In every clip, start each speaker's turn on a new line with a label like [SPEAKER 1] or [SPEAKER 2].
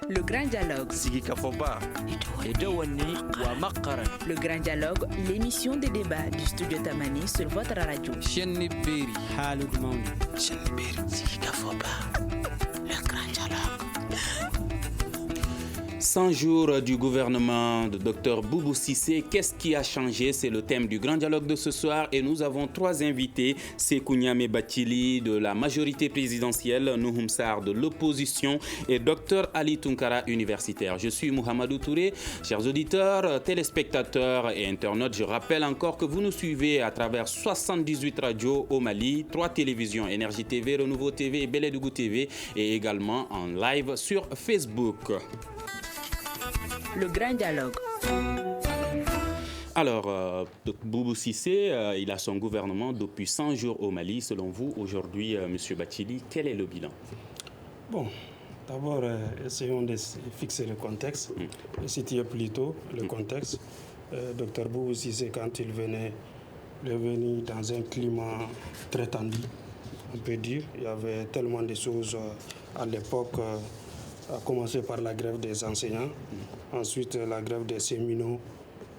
[SPEAKER 1] Le Grand Dialogue.
[SPEAKER 2] Sigi Kafoba.
[SPEAKER 1] Le Grand Dialogue, l'émission de débat du studio Tamani sur votre radio.
[SPEAKER 3] Sigi
[SPEAKER 2] Kafoba. Le Grand Dialogue.
[SPEAKER 4] 100 jours du gouvernement de Dr Boubou Cissé, qu'est-ce qui a changé? C'est le thème du grand dialogue de ce soir et nous avons 3 invités. Sékou Niamé Bathily de la majorité présidentielle, Nouhoum Sarr de l'opposition et Dr Ali Tunkara, universitaire. Je suis Mohamedou Touré. Chers auditeurs, téléspectateurs et internautes, je rappelle encore que vous nous suivez à travers 78 radios au Mali, 3 télévisions, Énergie TV, Renouveau TV et Belédougou TV et également en live sur Facebook.
[SPEAKER 1] Le Grand Dialogue.
[SPEAKER 4] Alors, Boubou Cissé, il a son gouvernement depuis 100 jours au Mali. Selon vous, aujourd'hui, M. Bathily, quel est le bilan?
[SPEAKER 5] Bon, d'abord, essayons de fixer le contexte, et situer plutôt le contexte. Dr Boubou Cissé, quand il est venu dans un climat très tendu, on peut dire. Il y avait tellement de choses à l'époque, à commencer par la grève des enseignants, ensuite la grève des séminaux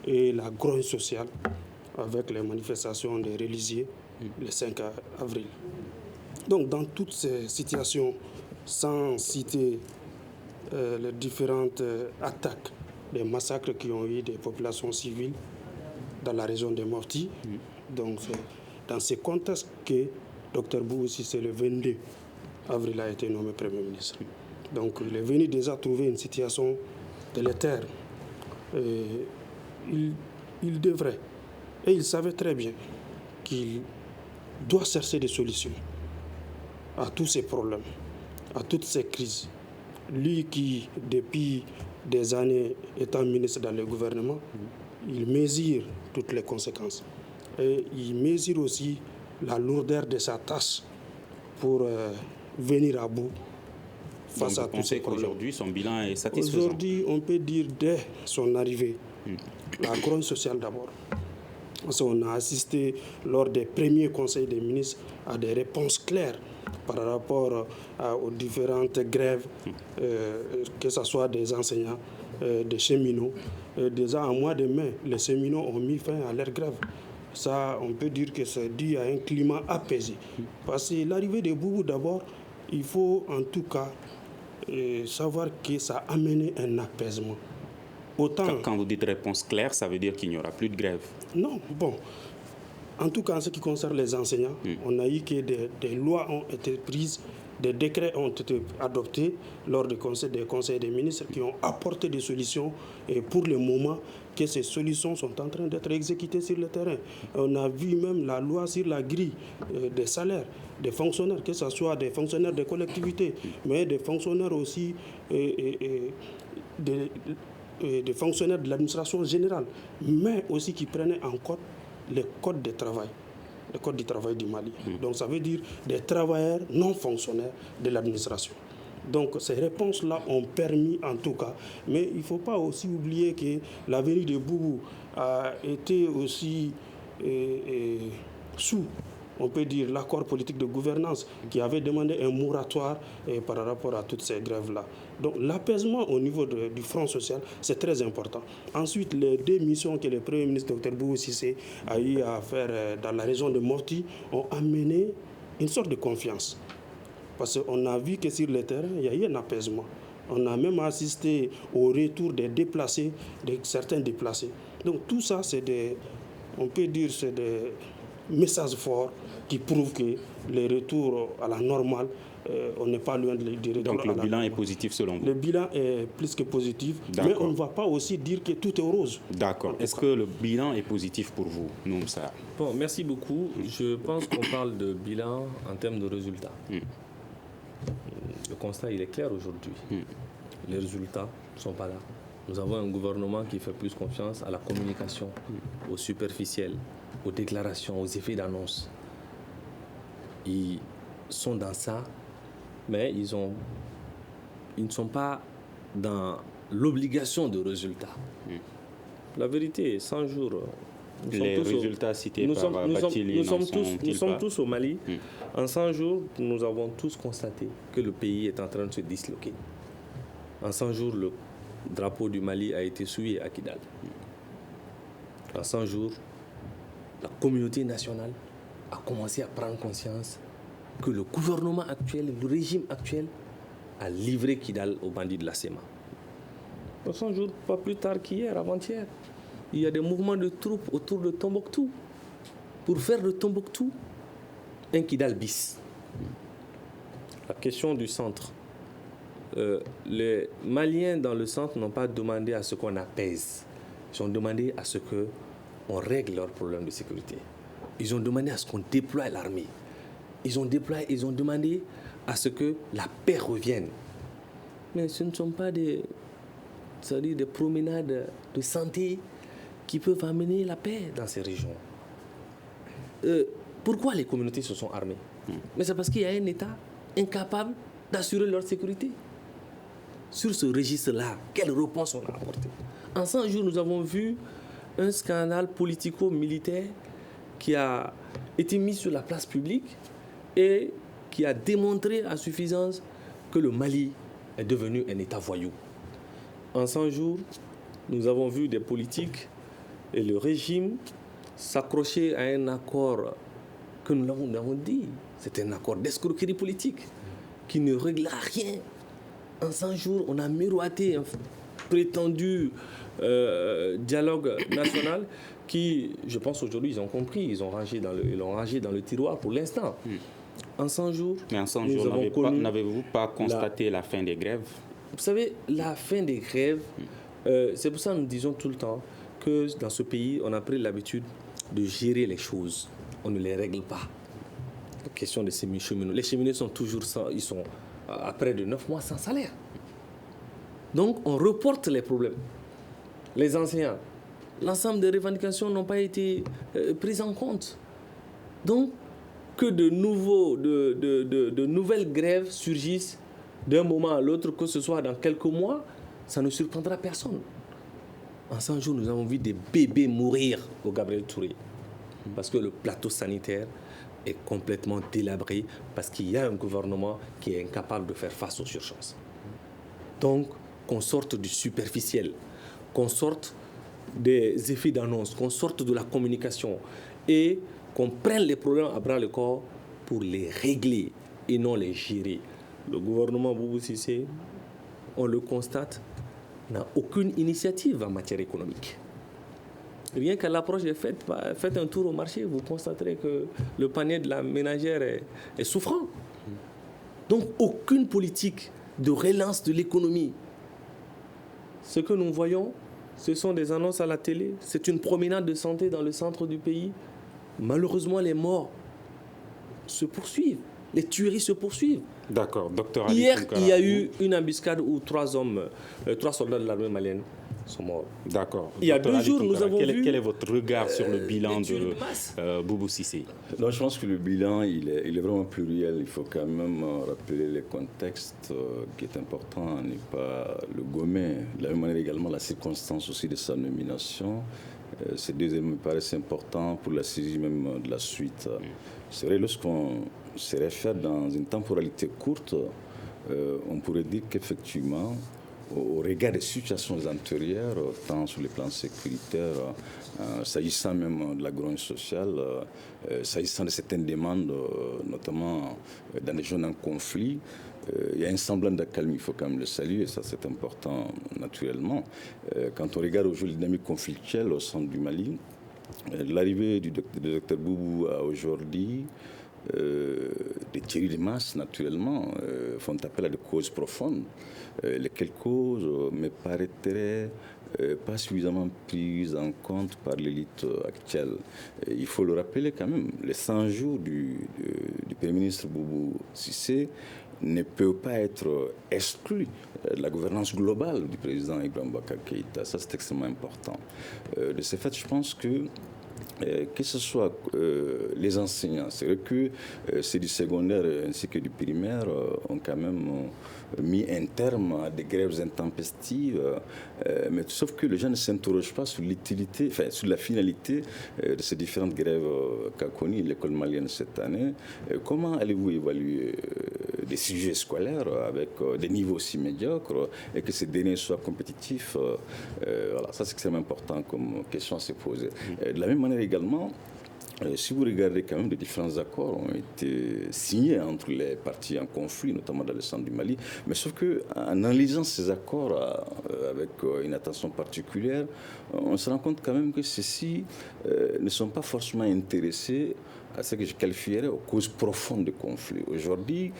[SPEAKER 5] et la grogne sociale avec les manifestations des religieux le 5 avril. Donc dans toutes ces situations, sans citer les différentes attaques, les massacres qui ont eu des populations civiles dans la région de Mopti, donc c'est dans ce contexte que Dr Boubou Cissé, le 22 avril, a été nommé Premier ministre. Donc il est venu déjà trouver une situation délétère. Il devrait, et il savait très bien qu'il doit chercher des solutions à tous ces problèmes, à toutes ces crises. Lui qui, depuis des années, étant ministre dans le gouvernement, il mesure toutes les conséquences. Et il mesure aussi la lourdeur de sa tâche pour venir à bout.
[SPEAKER 4] Donc, vous pensez qu'aujourd'hui, son bilan est satisfaisant?
[SPEAKER 5] Aujourd'hui, on peut dire dès son arrivée, la grogne sociale d'abord. Parce qu'on a assisté lors des premiers conseils des ministres à des réponses claires par rapport aux différentes grèves, que ce soit des enseignants, des cheminots. Déjà en mois de mai, les cheminots ont mis fin à leur grève. Ça, on peut dire que c'est dû à un climat apaisé. Parce que l'arrivée de Boubou d'abord, il faut en tout cas savoir que ça a amené un apaisement. Autant...
[SPEAKER 4] Quand vous dites réponse claire, ça veut dire qu'il n'y aura plus de grève?
[SPEAKER 5] Non, bon. En tout cas, en ce qui concerne les enseignants, on a eu que des lois ont été prises, des décrets ont été adoptés lors des conseils des ministres qui ont apporté des solutions et pour le moment que ces solutions sont en train d'être exécutées sur le terrain. On a vu même la loi sur la grille des salaires des fonctionnaires, que ce soit des fonctionnaires des collectivités, mais des fonctionnaires aussi des fonctionnaires de l'administration générale, mais aussi qui prenaient en compte les codes de travail. Le code du travail du Mali. Donc ça veut dire des travailleurs non fonctionnaires de l'administration. Donc ces réponses-là ont permis en tout cas, mais il ne faut pas aussi oublier que la venue de Boubou a été aussi sous, on peut dire, l'accord politique de gouvernance qui avait demandé un moratoire par rapport à toutes ces grèves-là. Donc l'apaisement au niveau du front social, c'est très important. Ensuite, les 2 missions que le Premier ministre Dr Boubou Cissé a eu à faire dans la région de Mopti ont amené une sorte de confiance. Parce qu'on a vu que sur le terrain, il y a eu un apaisement. On a même assisté au retour des déplacés, de certains déplacés. Donc tout ça, on peut dire, c'est des messages forts qui prouvent que les retours à la normale, on n'est pas loin du retour.
[SPEAKER 4] Donc le bilan est positif selon vous?
[SPEAKER 5] Le bilan est plus que positif, mais on ne va pas aussi dire que tout est rose.
[SPEAKER 4] D'accord. Est-ce que le bilan est positif pour vous, Nouhoum Sarr?
[SPEAKER 6] Bon, merci beaucoup. Je pense qu'on parle de bilan en termes de résultats. Le constat, il est clair aujourd'hui. Les résultats ne sont pas là. Nous avons un gouvernement qui fait plus confiance à la communication, au superficiel, aux déclarations, aux effets d'annonce. Ils sont dans ça, mais ils ne sont pas dans l'obligation de résultats. La vérité, 100 jours...
[SPEAKER 4] Les résultats cités par Bathily
[SPEAKER 6] nous sommes tous au Mali. En 100 jours, nous avons tous constaté que le pays est en train de se disloquer. En 100 jours, le drapeau du Mali a été souillé à Kidal. En 100 jours, la communauté nationale a commencé à prendre conscience que le gouvernement actuel, le régime actuel, a livré Kidal aux bandits de la SEMA. En 100 jours, pas plus tard qu'hier, avant-hier, il y a des mouvements de troupes autour de Tombouctou pour faire de Tombouctou un Kidal bis. La question du centre. Les Maliens dans le centre n'ont pas demandé à ce qu'on apaise. Ils ont demandé à ce qu'on règle leurs problèmes de sécurité. Ils ont demandé à ce qu'on déploie l'armée. Ils ont demandé à ce que la paix revienne. Mais ce ne sont pas des promenades de santé qui peuvent amener la paix dans ces régions. Pourquoi les communautés se sont armées? Mais c'est parce qu'il y a un État incapable d'assurer leur sécurité. Sur ce registre-là, quelle réponse on a apporté? En 100 jours, nous avons vu un scandale politico-militaire qui a été mis sur la place publique et qui a démontré à suffisance que le Mali est devenu un État voyou. En 100 jours, nous avons vu des politiques et le régime s'accrocher à un accord que nous l'avons dit. C'est un accord d'escroquerie politique qui ne réglera rien. En 100 jours, on a miroité un prétendu dialogue national qui, je pense aujourd'hui, ils ont compris, ils l'ont rangé dans le tiroir pour l'instant. En 100 jours,
[SPEAKER 4] mais en 100 jours, n'avez-vous pas constaté la fin des grèves?
[SPEAKER 6] Vous savez, la fin des grèves, c'est pour ça que nous disons tout le temps que dans ce pays, on a pris l'habitude de gérer les choses. On ne les règle pas. La question de ces cheminots. Les cheminots sont toujours ils sont à près de 9 mois sans salaire. Donc, on reporte les problèmes. Les enseignants, l'ensemble des revendications n'ont pas été prises en compte. Donc, que de nouvelles grèves surgissent d'un moment à l'autre, que ce soit dans quelques mois, ça ne surprendra personne. En 100 jours, nous avons vu des bébés mourir au Gabriel Touré. Parce que le plateau sanitaire est complètement délabré, parce qu'il y a un gouvernement qui est incapable de faire face aux urgences. Donc, qu'on sorte du superficiel, qu'on sorte des effets d'annonce, qu'on sorte de la communication et qu'on prenne les problèmes à bras le corps pour les régler et non les gérer. Le gouvernement Boubou Cissé, on le constate, n'a aucune initiative en matière économique. Rien qu'à l'approche des fêtes, faites un tour au marché, vous constaterez que le panier de la ménagère est souffrant. Donc, aucune politique de relance de l'économie. Ce que nous voyons, ce sont des annonces à la télé. C'est une promenade de santé dans le centre du pays. Malheureusement, les morts se poursuivent. Les tueries se poursuivent.
[SPEAKER 4] D'accord, docteur Ali
[SPEAKER 6] Hier,
[SPEAKER 4] Tunkara,
[SPEAKER 6] il y a eu une embuscade où 3 soldats de l'armée malienne sont morts.
[SPEAKER 4] D'accord.
[SPEAKER 6] Il y a
[SPEAKER 4] Docteur
[SPEAKER 6] 2
[SPEAKER 4] Ali
[SPEAKER 6] jours, nous
[SPEAKER 4] Tunkara,
[SPEAKER 6] avons vu...
[SPEAKER 4] Quel est votre regard sur le bilan de Boubou Cissé?
[SPEAKER 3] Non, je pense que le bilan, il est vraiment pluriel. Il faut quand même rappeler les contextes qui est important, n'est pas le gommer. De la même manière également, la circonstance aussi de sa nomination. Ces deux éléments me paraissent importants pour la saisie même de la suite. C'est vrai, lorsqu'on se réfère dans une temporalité courte, on pourrait dire qu'effectivement, au regard des situations antérieures, tant sur le plan sécuritaire, s'agissant même de la grogne sociale, s'agissant de certaines demandes, notamment dans les zones en conflit, il y a un semblant d'accalmie, il faut quand même le saluer, et ça c'est important naturellement. Quand on regarde aujourd'hui la dynamique conflictuelle au centre du Mali, l'arrivée du docteur Boubou à aujourd'hui, des tueries de masse naturellement font appel à des causes profondes. Lesquelles causes me paraîtraient pas suffisamment prises en compte par l'élite actuelle. Il faut le rappeler quand même, les 100 jours du Premier ministre Boubou Cissé ne peut pas être exclu de la gouvernance globale du président Ibrahim Boubacar Keïta. Ça, c'est extrêmement important. De ce fait, je pense que ce soit les enseignants, c'est vrai que c'est du secondaire ainsi que du primaire ont quand même mis un terme à des grèves intempestives, mais sauf que les gens ne s'interrogent pas sur l'utilité, enfin sur la finalité de ces différentes grèves qu'a connues l'école malienne cette année. Comment allez-vous évaluer des sujets scolaires avec des niveaux aussi médiocres et que ces derniers soient compétitifs. Voilà, ça c'est extrêmement important comme question à se poser. De la même manière également, si vous regardez quand même, les différents accords ont été signés entre les parties en conflit, notamment dans le centre du Mali. Mais sauf qu'en analysant ces accords avec une attention particulière, on se rend compte quand même que ceux-ci ne sont pas forcément intéressés à ce que je qualifierais aux causes profondes du conflit. Aujourd'hui,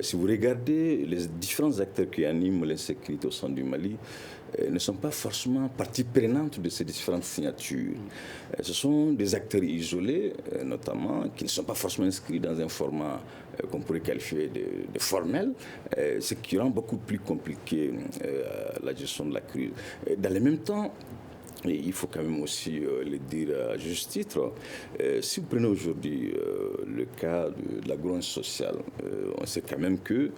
[SPEAKER 3] si vous regardez les différents acteurs qui animent l'insécurité au centre du Mali, ne sont pas forcément partie prenante de ces différentes signatures. Ce sont des acteurs isolés, notamment, qui ne sont pas forcément inscrits dans un format qu'on pourrait qualifier de formel, ce qui rend beaucoup plus compliqué la gestion de la crise. Dans le même temps, et il faut quand même aussi le dire à juste titre, si vous prenez aujourd'hui le cas de la grogne sociale, on sait quand même que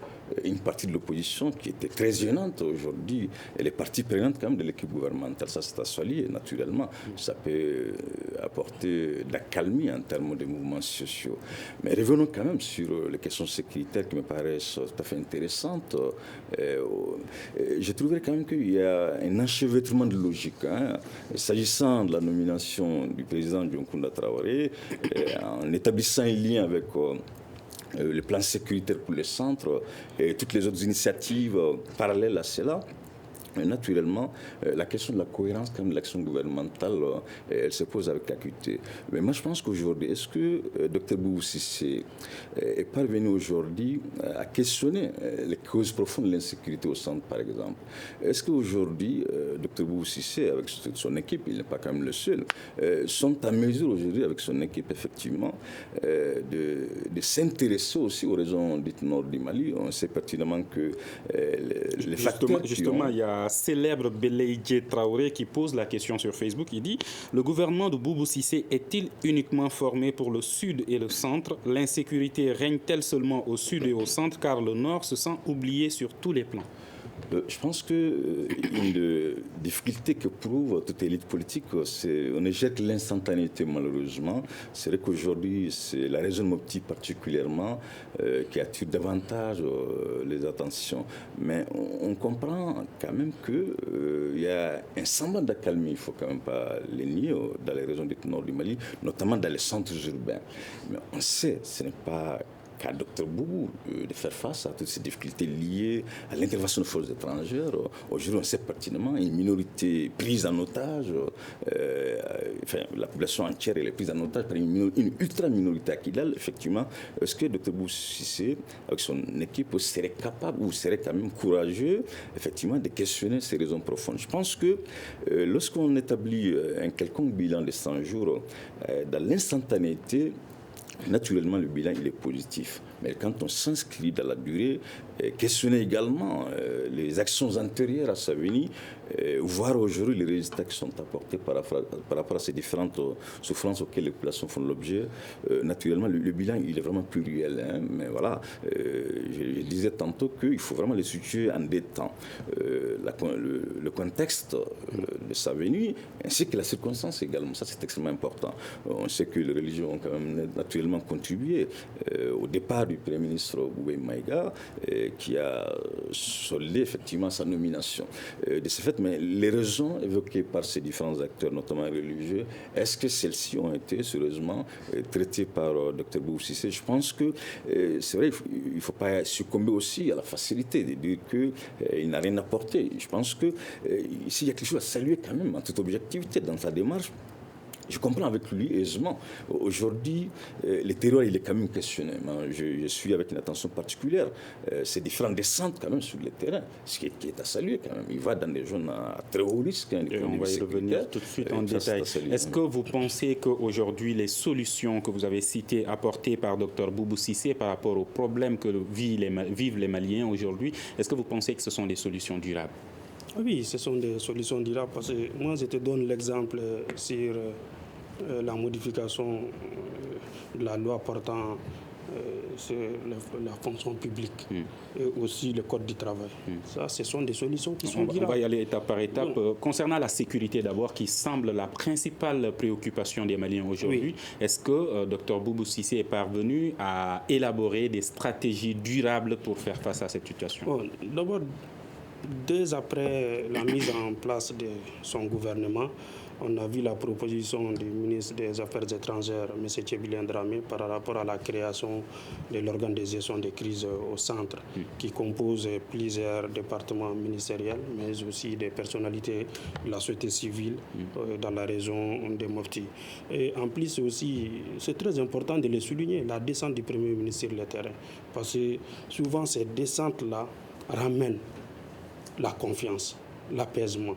[SPEAKER 3] une partie de l'opposition qui était très gênante aujourd'hui, elle est partie prenante quand même de l'équipe gouvernementale. Ça, c'est à saluer, naturellement. Ça peut apporter de la calmie en termes de mouvements sociaux. Mais revenons quand même sur les questions sécuritaires qui me paraissent tout à fait intéressantes. Je trouverais quand même qu'il y a un enchevêtrement de logique. S'agissant de la nomination du président Dioncounda Traoré, en établissant un lien avec le plan sécuritaire pour le centre et toutes les autres initiatives parallèles à cela, naturellement, la question de la cohérence de l'action gouvernementale, elle se pose avec acuité. Mais moi, je pense qu'aujourd'hui, est-ce que Dr Boubou Cissé est parvenu aujourd'hui à questionner les causes profondes de l'insécurité au centre, par exemple? Est-ce qu'aujourd'hui, Dr Boubou Cissé, avec son équipe, il n'est pas quand même le seul, sont en mesure aujourd'hui, avec son équipe, effectivement, de s'intéresser aussi aux raisons dites nord du Mali? On sait pertinemment que les facteurs
[SPEAKER 4] justement, il y a célèbre Beleïdje Traoré qui pose la question sur Facebook. Il dit: le gouvernement de Boubou Cissé est-il uniquement formé pour le sud et le centre? L'insécurité règne-t-elle seulement au sud et au centre, car le nord se sent oublié sur tous les plans?
[SPEAKER 3] Je pense qu'une difficulté que prouve toute élite politique, c'est on éjecte l'instantanéité, malheureusement. C'est vrai qu'aujourd'hui, c'est la région Mopti particulièrement qui attire davantage les attentions. Mais on comprend quand même qu'il y a un semblant d'accalmie, il ne faut quand même pas les nier, dans les régions du nord du Mali, notamment dans les centres urbains. Mais on sait, ce n'est pas qu'à Dr Boubou de faire face à toutes ces difficultés liées à l'intervention de forces étrangères. Aujourd'hui, on sait pertinemment une minorité prise en otage, la population entière elle est prise en otage par une ultra-minorité à Kidal, effectivement. Est-ce que Dr Boubou Cissé, avec son équipe, serait capable ou serait quand même courageux, effectivement, de questionner ces raisons profondes? Je pense que lorsqu'on établit un quelconque bilan de 100 jours, dans l'instantanéité, naturellement, le bilan il est positif. Mais quand on s'inscrit dans la durée, questionner également les actions antérieures à sa venue, voir aujourd'hui les résultats qui sont apportés par rapport à ces différentes souffrances auxquelles les populations font l'objet, naturellement, le bilan il est vraiment pluriel. Mais voilà, je disais tantôt qu'il faut vraiment les situer en deux temps. Le contexte de sa venue, ainsi que la circonstance également. Ça, c'est extrêmement important. On sait que les religions ont quand même naturellement contribué au départ du Premier ministre Boubé Maïga, qui a soldé effectivement sa nomination. De ce fait, mais les raisons évoquées par ces différents acteurs, notamment religieux, est-ce que celles-ci ont été sérieusement traitées par Dr Boubou Cissé? Je pense que c'est vrai, il ne faut pas succomber aussi à la facilité de dire qu'il n'a rien apporté. Je pense que ici, il y a quelque chose à saluer quand même en toute objectivité dans sa démarche. Je comprends avec lui aisément. Aujourd'hui, le terroir, il est quand même questionné. Je suis avec une attention particulière. C'est différentes descentes quand même sur le terrain, ce qui est à saluer quand même. Il va dans des zones à très haut risque.
[SPEAKER 4] Et on va y revenir tout de suite en détail. Est-ce que vous pensez qu'aujourd'hui, les solutions que vous avez citées, apportées par Dr Boubou Cissé par rapport aux problèmes que vivent les Maliens aujourd'hui, est-ce que vous pensez que ce sont des solutions durables?
[SPEAKER 5] Oui, ce sont des solutions durables. Parce que moi, je te donne l'exemple sur la modification de la loi portant c'est la fonction publique et aussi le code du travail. Ça, ce sont des solutions qui sont durables.
[SPEAKER 4] On va y aller étape par étape. Concernant la sécurité d'abord, qui semble la principale préoccupation des Maliens aujourd'hui, est-ce que Dr Boubou Cissé est parvenu à élaborer des stratégies durables pour faire face à cette situation?
[SPEAKER 5] D'abord, dès après la mise en place de son gouvernement, on a vu la proposition du ministre des Affaires étrangères, M. Tchébilien Dramé, par rapport à la création de l'organe de gestion des crises au centre, qui compose plusieurs départements ministériels, mais aussi des personnalités de la société civile dans la région de Mopti. Et en plus aussi, c'est très important de le souligner, la descente du Premier ministre sur le terrain, parce que souvent ces descentes-là ramènent la confiance, l'apaisement.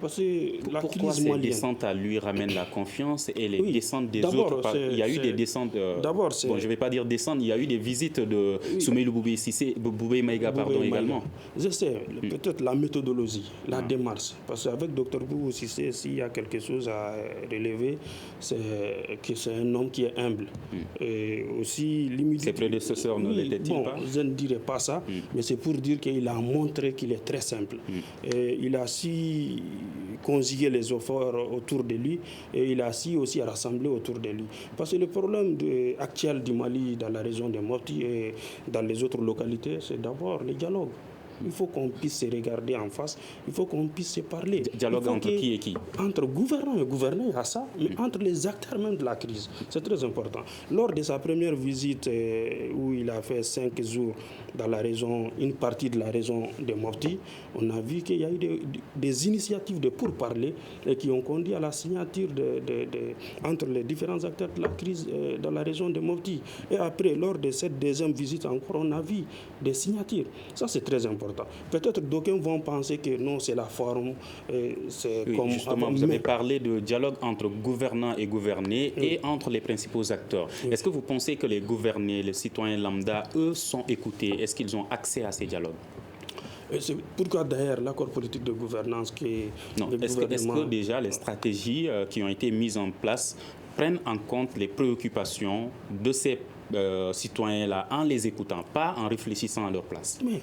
[SPEAKER 5] Parce que la
[SPEAKER 4] pourquoi
[SPEAKER 5] crise
[SPEAKER 4] ces
[SPEAKER 5] malienne,
[SPEAKER 4] descentes à lui ramènent la confiance et les descentes des autres? Il y a eu des descentes. Bon, je ne vais pas dire descentes, il y a eu des visites de Soumeilou Boubé Maïga également.
[SPEAKER 5] Je sais, peut-être la méthodologie, la démarche. Parce qu'avec Dr Boubou Cissé, s'il y a quelque chose à relever, c'est que c'est un homme qui est humble. Et aussi l'humilité.
[SPEAKER 4] Ses prédécesseurs ne l'étaient-ils pas?
[SPEAKER 5] Je ne dirais pas ça, mais c'est pour dire qu'il a montré qu'il est très simple. Et il a su conjuguer les efforts autour de lui et il a su aussi rassembler autour de lui. Parce que le problème actuel du Mali dans la région de Mopti et dans les autres localités, c'est d'abord le dialogue. Il faut qu'on puisse se regarder en face, il faut qu'on puisse se parler.
[SPEAKER 4] Dialogue entre qui et qui?
[SPEAKER 5] Entre gouvernants et gouvernés, à ça, mais entre les acteurs même de la crise. C'est très important. Lors de sa première visite où il a fait 5 jours dans la région, une partie de la région de Mopti, on a vu qu'il y a eu des initiatives de pourparlers qui ont conduit à la signature entre les différents acteurs de la crise dans la région de Mopti. Et après, lors de cette deuxième visite encore, on a vu des signatures. Ça, c'est très important. Peut-être d'aucuns vont penser que non, c'est la forme. C'est comme
[SPEAKER 4] justement, vous avez parlé de dialogue entre gouvernants et gouvernés et entre les principaux acteurs. Est-ce que vous pensez que les gouvernés, les citoyens lambda, eux, sont écoutés? Est-ce qu'ils ont accès à ces dialogues?
[SPEAKER 5] C'est pourquoi d'ailleurs l'accord politique de gouvernance qui
[SPEAKER 4] est-ce que déjà les stratégies qui ont été mises en place prennent en compte les préoccupations de ces citoyens-là en les écoutant, pas en réfléchissant à leur place?
[SPEAKER 5] Mais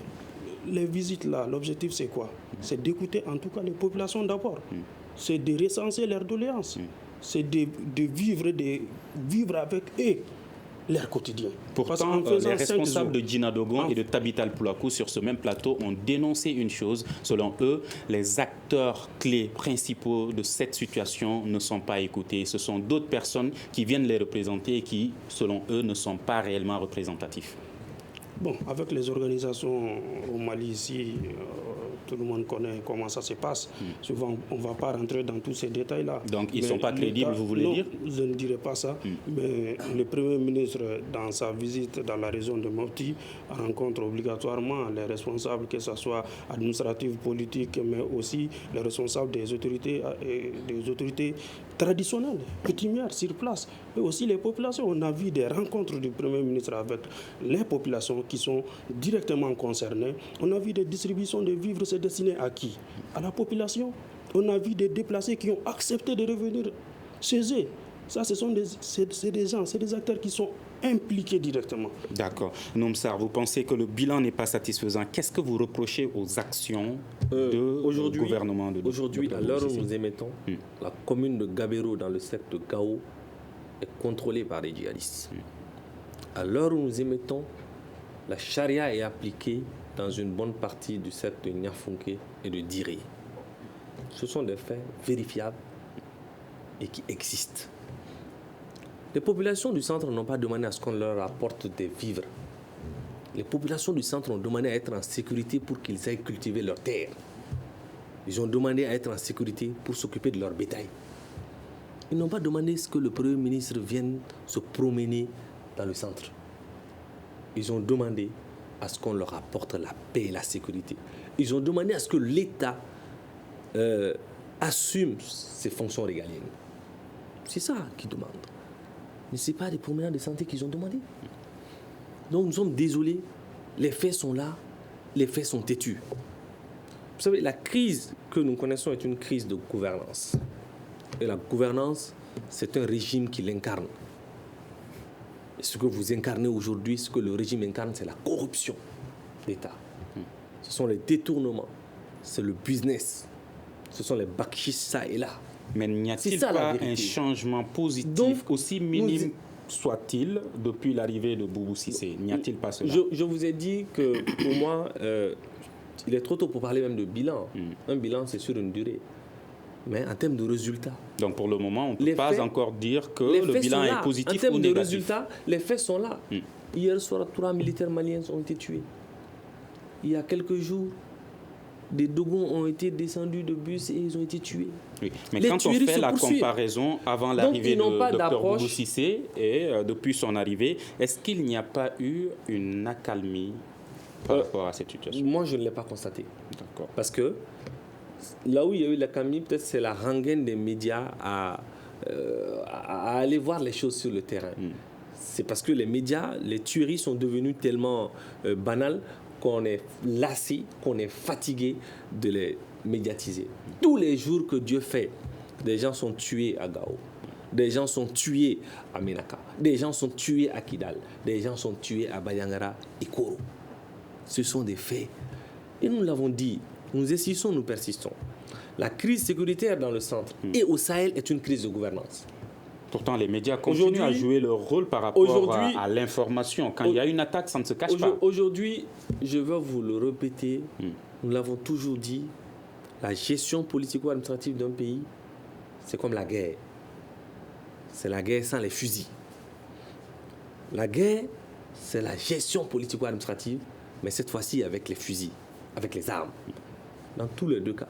[SPEAKER 5] les visites-là, l'objectif c'est quoi? C'est d'écouter en tout cas les populations d'abord. C'est de recenser leurs doléances. C'est de vivre avec eux leur quotidien.
[SPEAKER 4] Pourtant, les responsables de Djina Dogon et de Tabital Poulakou sur ce même plateau ont dénoncé une chose. Selon eux, les acteurs clés principaux de cette situation ne sont pas écoutés. Ce sont d'autres personnes qui viennent les représenter et qui, selon eux, ne sont pas réellement représentatifs.
[SPEAKER 5] Bon, avec les organisations au Mali ici, tout le monde connaît comment ça se passe. Souvent, on ne va pas rentrer dans tous ces détails-là.
[SPEAKER 4] Donc, ils ne sont pas crédibles, vous voulez dire?
[SPEAKER 5] Non, je ne dirais pas ça. Mais le Premier ministre, dans sa visite dans la région de Mopti, rencontre obligatoirement les responsables, que ce soit administratifs, politiques, mais aussi les responsables des autorités traditionnelles, coutumières sur place, et aussi les populations. On a vu des rencontres du Premier ministre avec les populations qui sont directement concernées. On a vu des distributions de vivres, c'est destiné à qui? À la population. On a vu des déplacés qui ont accepté de revenir chez eux. Ça, c'est des gens, c'est des acteurs qui sont impliqués directement.
[SPEAKER 4] D'accord. Nomsar, vous pensez que le bilan n'est pas satisfaisant. Qu'est-ce que vous reprochez aux actions du gouvernement de
[SPEAKER 6] Aujourd'hui, à l'heure où nous émettons, la commune de Gabero dans le secteur de Gao est contrôlée par les djihadistes. À l'heure où nous émettons, la charia est appliquée dans une bonne partie du secteur de Niafunke et de Diré. Ce sont des faits vérifiables et qui existent. Les populations du centre n'ont pas demandé à ce qu'on leur apporte des vivres. Les populations du centre ont demandé à être en sécurité pour qu'ils aillent cultiver leurs terres. Ils ont demandé à être en sécurité pour s'occuper de leur bétail. Ils n'ont pas demandé à ce que le Premier ministre vienne se promener dans le centre. Ils ont demandé à ce qu'on leur apporte la paix et la sécurité. Ils ont demandé à ce que l'État assume ses fonctions régaliennes. C'est ça qu'ils demandent. Mais ce n'est pas des promenades de santé qu'ils ont demandé. Donc nous sommes désolés, les faits sont là, les faits sont têtus. Vous savez, la crise que nous connaissons est une crise de gouvernance. Et la gouvernance, c'est un régime qui l'incarne. Ce que vous incarnez aujourd'hui, ce que le régime incarne, c'est la corruption d'État. Ce sont les détournements, c'est le business, ce sont les bakchis ça et là.
[SPEAKER 4] Mais n'y a-t-il pas un changement positif, donc, aussi minime soit-il, depuis l'arrivée de Boubou Cissé? N'y a-t-il pas cela?
[SPEAKER 6] Je vous ai dit que pour moi, il est trop tôt pour parler même de bilan. Un bilan, c'est sur une durée. Mais en termes de résultats.
[SPEAKER 4] Donc pour le moment, on ne peut pas encore dire que le bilan est positif ou négatif.
[SPEAKER 6] En termes de résultats, les faits sont là. Hier soir, 3 militaires maliens ont été tués. Il y a quelques jours, des Dogons ont été descendus de bus et ils ont été tués. Oui.
[SPEAKER 4] Mais quand on fait la comparaison avant l'arrivée de Dr Boubou Cissé et depuis son arrivée, est-ce qu'il n'y a pas eu une accalmie par rapport à cette situation?
[SPEAKER 6] Moi, je ne l'ai pas constaté. D'accord. Parce que là où il y a eu l'accalmie, peut-être c'est la rengaine des médias à aller voir les choses sur le terrain. C'est parce que les médias, les tueries sont devenues tellement banales qu'on est lassé, qu'on est fatigué de les médiatiser. Tous les jours que Dieu fait, des gens sont tués à Gao, des gens sont tués à Menaka, des gens sont tués à Kidal, des gens sont tués à Bayangara et Koro. Ce sont des faits. Et nous l'avons dit, nous insistons, nous persistons. La crise sécuritaire dans le centre et au Sahel est une crise de gouvernance.
[SPEAKER 4] Pourtant, les médias continuent à jouer leur rôle par rapport à l'information. Quand il y a une attaque, ça ne se cache pas.
[SPEAKER 6] Aujourd'hui, je veux vous le répéter, nous l'avons toujours dit, la gestion politico-administrative d'un pays, c'est comme la guerre. C'est la guerre sans les fusils. La guerre, c'est la gestion politico-administrative, mais cette fois-ci avec les fusils, avec les armes. Dans tous les deux cas,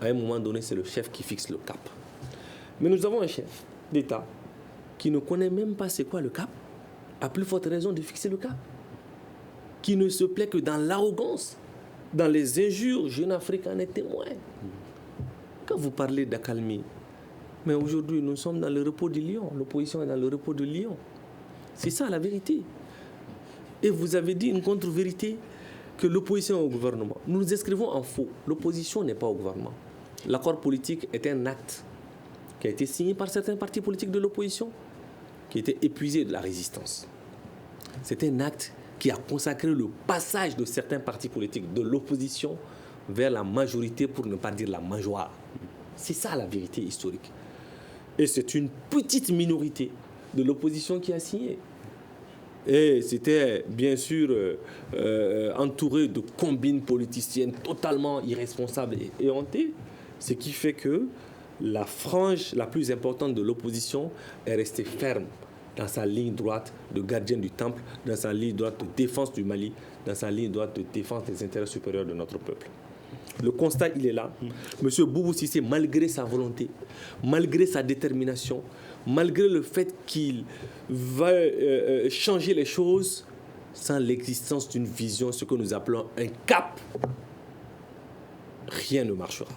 [SPEAKER 6] à un moment donné, c'est le chef qui fixe le cap. Mais nous avons un chef d'État qui ne connaît même pas c'est quoi le cap, a plus forte raison de fixer le cap, qui ne se plaît que dans l'arrogance, dans les injures. Jeune Afrique en est témoin. Quand vous parlez d'accalmie, mais aujourd'hui nous sommes dans le repos du lion, l'opposition est dans le repos du lion. C'est ça la vérité. Et vous avez dit une contre-vérité, que l'opposition est au gouvernement. Nous nous inscrivons en faux. L'opposition n'est pas au gouvernement. L'accord politique est un acte qui a été signé par certains partis politiques de l'opposition, qui était épuisé de la résistance. C'est un acte qui a consacré le passage de certains partis politiques de l'opposition vers la majorité, pour ne pas dire la majoire. C'est ça la vérité historique. Et c'est une petite minorité de l'opposition qui a signé. Et c'était bien sûr entouré de combines politiciennes totalement irresponsables et hontées, ce qui fait que la frange la plus importante de l'opposition est restée ferme dans sa ligne droite de gardien du temple, dans sa ligne droite de défense du Mali, dans sa ligne droite de défense des intérêts supérieurs de notre peuple. Le constat, il est là. Monsieur Boubou Cissé, malgré sa volonté, malgré sa détermination, malgré le fait qu'il va changer les choses, sans l'existence d'une vision, ce que nous appelons un cap, rien ne marchera.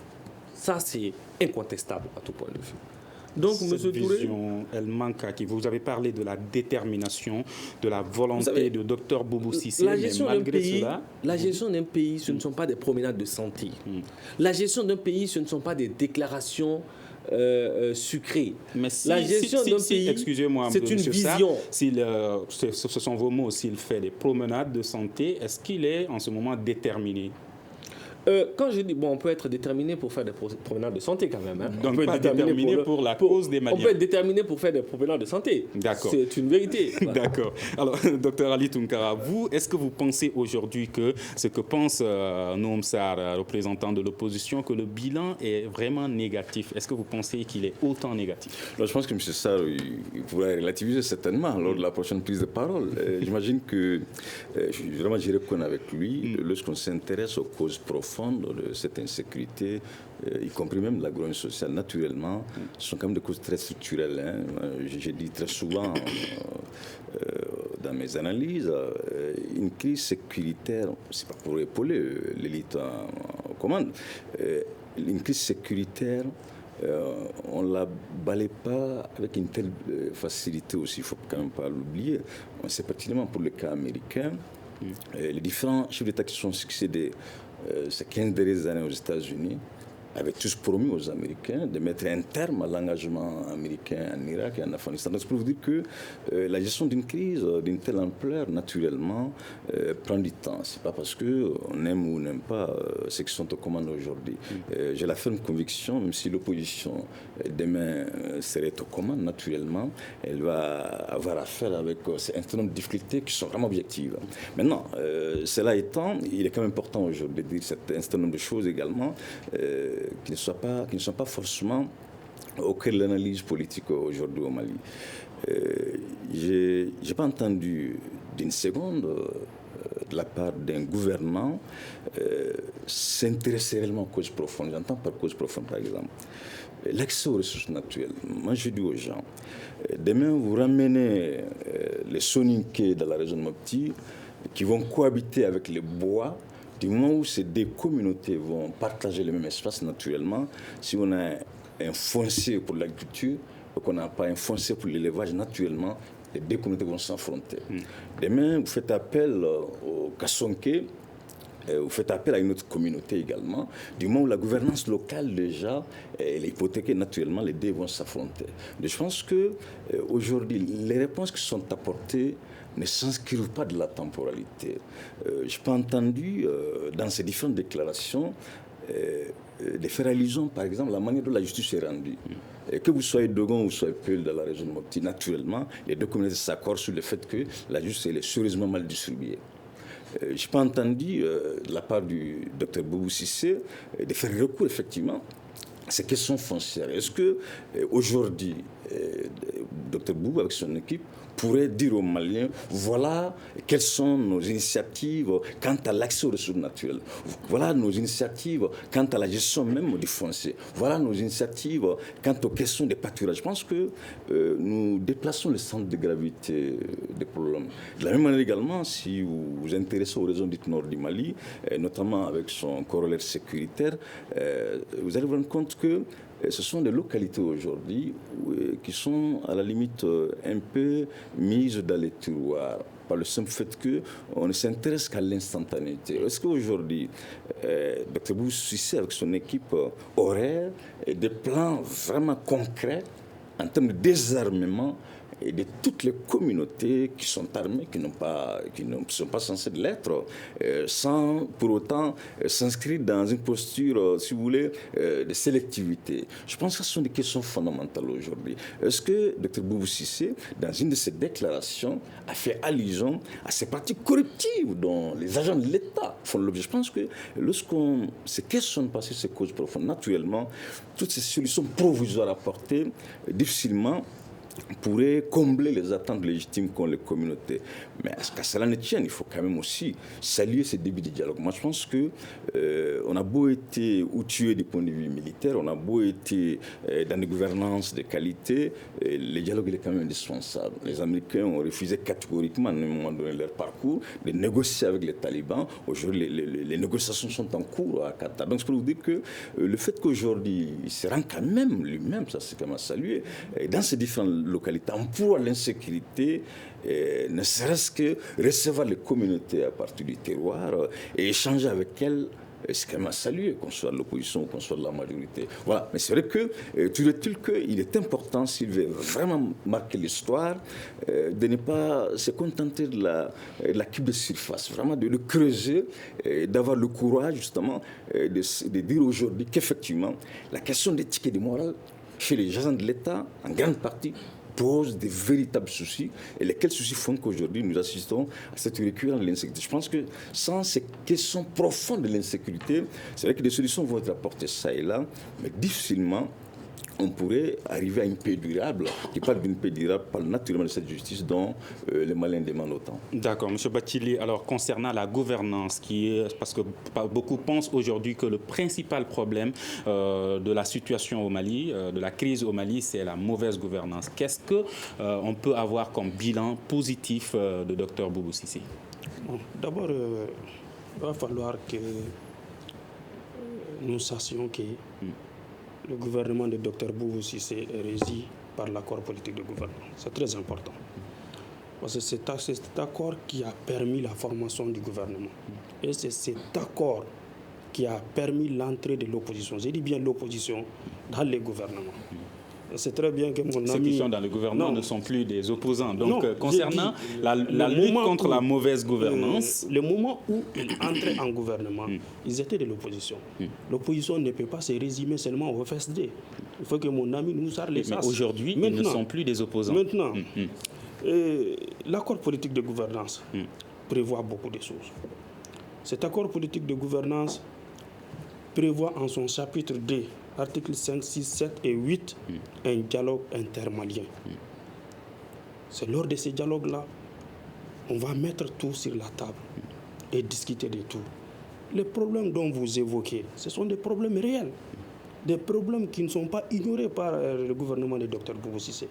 [SPEAKER 6] Ça, c'est incontestable à tout point de vue. Donc,
[SPEAKER 4] cette vision, elle manque à qui? Vous avez parlé de la détermination, de la volonté de Dr Boubou Cissé, mais malgré cela...
[SPEAKER 6] La gestion d'un pays, ce ne sont pas des promenades de santé. La gestion d'un pays, ce ne sont pas des déclarations sucrées.
[SPEAKER 4] Mais si,
[SPEAKER 6] la gestion d'un pays,
[SPEAKER 4] excusez-moi,
[SPEAKER 6] c'est une vision.
[SPEAKER 4] Ce sont vos mots, s'il fait des promenades de santé, est-ce qu'il est en ce moment déterminé?
[SPEAKER 6] Quand je dis, on peut être déterminé pour faire des promenades de santé quand même. Hein.
[SPEAKER 4] Donc, on peut être déterminé pour la cause des Maliens.
[SPEAKER 6] On peut être déterminé pour faire des promenades de santé.
[SPEAKER 4] D'accord.
[SPEAKER 6] C'est une vérité. Voilà.
[SPEAKER 4] D'accord. Alors, Dr Ali Tounkara, vous, est-ce que vous pensez aujourd'hui que ce que pense Noam Sarr, représentant de l'opposition, que le bilan est vraiment négatif? Est-ce que vous pensez qu'il est autant négatif?
[SPEAKER 3] Alors, je pense que M. Sarr, il pourrait relativiser certainement lors de la prochaine prise de parole. J'imagine que, vraiment, je reconnais avec lui, lorsqu'on s'intéresse aux causes profondes de cette insécurité, y compris même de la grogne sociale, naturellement, ce sont quand même des causes très structurelles. Hein. J'ai dit très souvent dans mes analyses, une crise sécuritaire, c'est pas pour épauler l'élite en commande, une crise sécuritaire, on ne la balaye pas avec une telle facilité aussi, il ne faut quand même pas l'oublier. On sait pertinemment pour le cas américain, les différents chefs d'État qui sont succédés ces 15 dernières années aux États-Unis avaient tous promis aux Américains de mettre un terme à l'engagement américain en Irak et en Afghanistan. Donc, c'est pour vous dire que la gestion d'une crise d'une telle ampleur, naturellement, prend du temps. Ce n'est pas parce qu'on aime ou n'aime pas ceux qui sont aux commandes aujourd'hui. J'ai la ferme conviction, même si l'opposition demain serait aux commandes, naturellement, elle va avoir affaire avec un certain nombre de difficultés qui sont vraiment objectives. Maintenant, cela étant, il est quand même important aujourd'hui de dire un certain nombre de choses également qui ne sont pas forcément au cœur de l'analyse politique aujourd'hui au Mali. Je n'ai pas entendu d'une seconde de la part d'un gouvernement s'intéresser réellement aux causes profondes. J'entends par cause profonde, par exemple, l'accès aux ressources naturelles. Moi, je dis aux gens, demain, vous ramenez les soninké dans la région de Mopti qui vont cohabiter avec les bois. Du moment où ces deux communautés vont partager le même espace naturellement, si on a un foncier pour l'agriculture, et qu'on n'a pas un foncier pour l'élevage, naturellement, les deux communautés vont s'affronter. Demain, vous faites appel au Kassonké, vous faites appel à une autre communauté également. Du moment où la gouvernance locale, déjà, elle est hypothéquée, naturellement, les deux vont s'affronter. Donc, je pense qu'aujourd'hui, les réponses qui sont apportées ne s'inscrivent pas de la temporalité. Je n'ai pas entendu, dans ces différentes déclarations, de faire allusion, par exemple, à la manière dont la justice est rendue. Et que vous soyez Dogon ou vous soyez Peul dans la région de Mopti, naturellement, les deux communautés s'accordent sur le fait que la justice est sérieusement mal distribuée. Je n'ai pas entendu, de la part du Dr Boubou Cissé, de faire recours, effectivement, à ces questions foncières. Est-ce qu'aujourd'hui, Dr Boubou, avec son équipe, pourrait dire aux Maliens, voilà quelles sont nos initiatives quant à l'accès aux ressources naturelles. Voilà nos initiatives quant à la gestion même du foncier. Voilà nos initiatives quant aux questions des pâturages. Je pense que nous déplaçons le centre de gravité des problèmes. De la même manière également, si vous vous intéressez aux régions dites nord du Mali, notamment avec son corollaire sécuritaire, vous allez vous rendre compte que ce sont des localités aujourd'hui qui sont à la limite un peu mises dans les tiroirs par le simple fait qu'on ne s'intéresse qu'à l'instantanéité. Est-ce qu'aujourd'hui, Dr Boubou Cissé avec son équipe aurait des plans vraiment concrets en termes de désarmement et de toutes les communautés qui sont armées, qui ne sont pas censées l'être, sans pour autant s'inscrire dans une posture, si vous voulez, de sélectivité. Je pense que ce sont des questions fondamentales aujourd'hui. Est-ce que Dr Boubou Cissé, dans une de ses déclarations, a fait allusion à ces pratiques corruptives dont les agents de l'État font l'objet? Je pense que lorsqu'on se questionne pas sur ces causes profondes, naturellement, toutes ces solutions provisoires apportées, difficilement pourrait combler les attentes légitimes qu'ont les communautés. Mais à ce qu'à cela ne tienne, il faut quand même aussi saluer ces débuts de dialogue. Moi, je pense qu'on a beau être outillé du point de vue militaire, on a beau être dans des gouvernances de qualité, le dialogue il est quand même indispensable. Les Américains ont refusé catégoriquement, à un moment donné de leur parcours, de négocier avec les talibans. Aujourd'hui, les négociations sont en cours à Qatar. Donc, je peux vous dire que le fait qu'aujourd'hui, il se rend quand même lui-même, ça c'est quand même à saluer, dans ces différentes localité, emploie l'insécurité, ne serait-ce que recevoir les communautés à partir du terroir et échanger avec elles, c'est quand même à saluer, qu'on soit de l'opposition ou qu'on soit de la majorité. Voilà, mais c'est vrai que, toujours est-il qu'il est important, s'il veut vraiment marquer l'histoire, de ne pas se contenter de la cube de surface, vraiment de le creuser, d'avoir le courage, justement, de dire aujourd'hui qu'effectivement, la question d'éthique et de morale, chez les agents de l'État, en grande partie, pose des véritables soucis, et lesquels soucis font qu'aujourd'hui nous assistons à cette récurrence de l'insécurité. Je pense que sans ces questions profondes de l'insécurité, c'est vrai que des solutions vont être apportées ça et là, mais difficilement on pourrait arriver à une paix durable. Qui parle d'une paix durable, parle naturellement de cette justice dont les Maliens demandent autant.
[SPEAKER 4] D'accord, M. Bathily. Alors, concernant la gouvernance, parce que beaucoup pensent aujourd'hui que le principal problème de la situation au Mali, de la crise au Mali, c'est la mauvaise gouvernance. Qu'est-ce qu'on peut avoir comme bilan positif de Dr Boubou Cissé?
[SPEAKER 5] Bon, d'abord, il va falloir que nous sachions que le gouvernement de Dr Boubou Cissé est régi par l'accord politique de gouvernement. C'est très important. Parce que c'est cet accord qui a permis la formation du gouvernement. Et c'est cet accord qui a permis l'entrée de l'opposition. J'ai dit bien l'opposition dans les gouvernements. C'est très bien que mon ami...
[SPEAKER 4] Ceux qui sont dans le gouvernement ne sont plus des opposants. Donc, concernant
[SPEAKER 5] dit,
[SPEAKER 4] la lutte contre la mauvaise gouvernance...
[SPEAKER 5] le moment où ils entraient en gouvernement, ils étaient de l'opposition. L'opposition ne peut pas se résumer seulement au FSD. Il faut que mon ami nous arle les sas.
[SPEAKER 4] Mais aujourd'hui, ils ne sont plus des opposants.
[SPEAKER 5] Maintenant, l'accord politique de gouvernance prévoit beaucoup de choses. Cet accord politique de gouvernance prévoit en son chapitre 2, articles 5, 6, 7 et 8, un dialogue intermalien. C'est lors de ces dialogues-là, on va mettre tout sur la table et discuter de tout. Les problèmes dont vous évoquez, ce sont des problèmes réels, des problèmes qui ne sont pas ignorés par le gouvernement du Dr Boubou Cissé.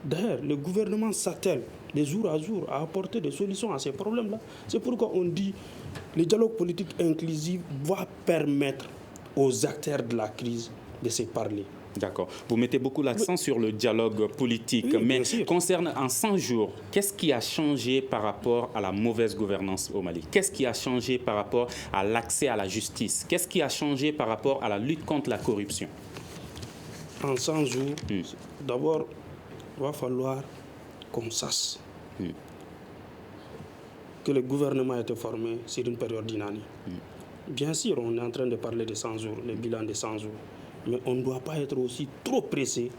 [SPEAKER 5] D'ailleurs, le gouvernement s'attelle de jour à jour à apporter des solutions à ces problèmes-là. C'est pourquoi on dit que le dialogue politique inclusif va permettre aux acteurs de la crise de se parler.
[SPEAKER 4] D'accord. Vous mettez beaucoup l'accent sur le dialogue politique.
[SPEAKER 5] Oui,
[SPEAKER 4] mais
[SPEAKER 5] bien sûr.
[SPEAKER 4] concernant en 100 jours, qu'est-ce qui a changé par rapport à la mauvaise gouvernance au Mali? Qu'est-ce qui a changé par rapport à l'accès à la justice? Qu'est-ce qui a changé par rapport à la lutte contre la corruption?
[SPEAKER 5] En 100 jours, d'abord, il va falloir qu'on sache que le gouvernement a été formé sur une période d'une année. Bien sûr, on est en train de parler de 100 jours, le bilan de 100 jours. Mais on ne doit pas être aussi trop pressé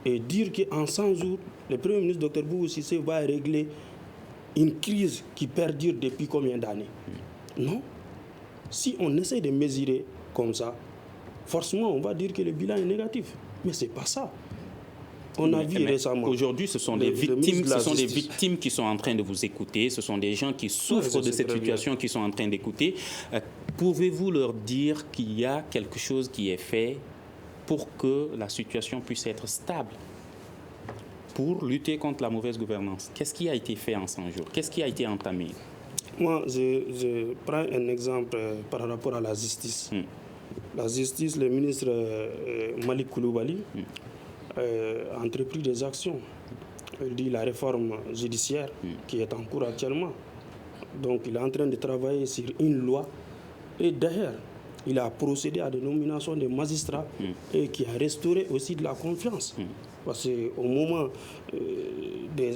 [SPEAKER 5] et dire qu'en 100 jours, le Premier ministre Dr Boubou Cissé va régler une crise qui perdure depuis combien d'années? Non. Si on essaie de mesurer comme ça, forcément, on va dire que le bilan est négatif. Mais ce n'est pas ça. On a vu récemment.
[SPEAKER 4] Aujourd'hui, ce sont des victimes qui sont en train de vous écouter. Ce sont des gens qui souffrent de cette situation qui sont en train d'écouter. Pouvez-vous leur dire qu'il y a quelque chose qui est fait pour que la situation puisse être stable, pour lutter contre la mauvaise gouvernance? Qu'est-ce qui a été fait en 100 jours? Qu'est-ce qui a été entamé?
[SPEAKER 5] Moi, je prends un exemple par rapport à la justice. La justice, le ministre Malik Koulibaly a entrepris des actions. Il dit la réforme judiciaire qui est en cours actuellement. Donc, il est en train de travailler sur une loi. Et d'ailleurs, il a procédé à des nominations de magistrats et qui a restauré aussi de la confiance. Parce qu'au moment de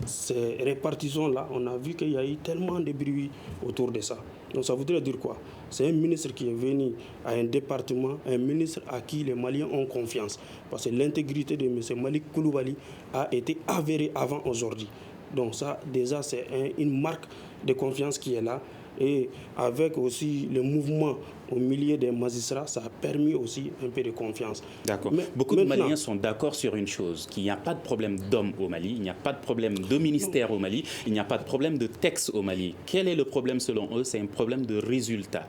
[SPEAKER 5] ces répartitions-là, on a vu qu'il y a eu tellement de bruit autour de ça. Donc ça voudrait dire quoi? C'est un ministre qui est venu à un département, un ministre à qui les Maliens ont confiance. Parce que l'intégrité de M. Malik Koulibaly a été avérée avant aujourd'hui. Donc ça, déjà, c'est une marque de confiance qui est là. Et avec aussi le mouvement au milieu des magistrats, ça a permis aussi un peu de confiance.
[SPEAKER 4] D'accord. Beaucoup de Maliens sont d'accord sur une chose, qu'il n'y a pas de problème d'hommes au Mali, il n'y a pas de problème de ministère au Mali, il n'y a pas de problème de texte au Mali. Quel est le problème selon eux? C'est un problème de résultat.